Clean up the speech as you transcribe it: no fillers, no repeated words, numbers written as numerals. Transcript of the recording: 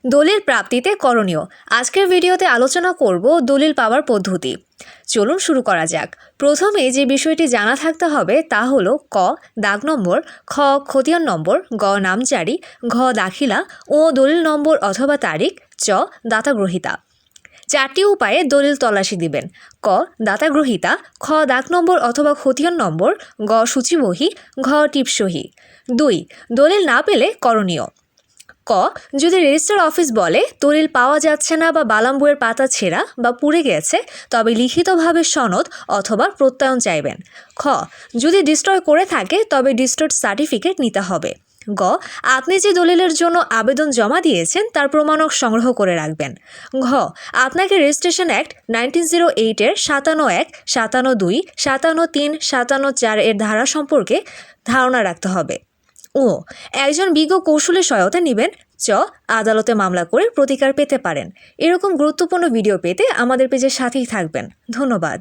দলিল প্রাপ্তিতে করণীয়। আজকের ভিডিওতে আলোচনা করব দলিল পাওয়ার পদ্ধতি। চলুন শুরু করা যাক। প্রথমে যে বিষয়টি জানা থাকতে হবে তা হলো ক দাগ নম্বর, খ খতিয়ান নম্বর, গ নামজারি, ঘ দাখিলা ও দলিল নম্বর অথবা তারিখ, চ দাতাগ্রহীতা। 4টি উপায়ে দলিল তল্লাশি দিবেন। ক দাতাগ্রহীতা, খ দাগ নম্বর অথবা খতিয়ান নম্বর, গ সূচিবহি, ঘ টিপসহি। 2 দলিল না পেলে করণীয়। ক যদি রেজিস্ট্রার অফিস বলে দলিল পাওয়া যাচ্ছে না বা বালাম বইয়ের পাতা ছেঁড়া বা পুড়ে গেছে, তবে লিখিতভাবে সনদ অথবা প্রত্যয়ন চাইবেন। খ যদি ডিস্ট্রয় করে থাকে তবে ডিস্ট্রয়েড সার্টিফিকেট নিতে হবে। গ আপনি যে দলিলের জন্য আবেদন জমা দিয়েছেন তার প্রমাণক সংগ্রহ করে রাখবেন। ঘ আপনাকে রেজিস্ট্রেশন অ্যাক্ট 1908-এর 57(1), 57(2), 57(3), 57(4) এর ধারা সম্পর্কে ধারণা রাখতে হবে। ও একজন বিজ্ঞ কৌশলী সহায়তা নেবেন। চ আদালতে মামলা করে প্রতিকার পেতে পারেন। এরকম গুরুত্বপূর্ণ ভিডিও পেতে আমাদের পেজের সাথেই থাকবেন। ধন্যবাদ।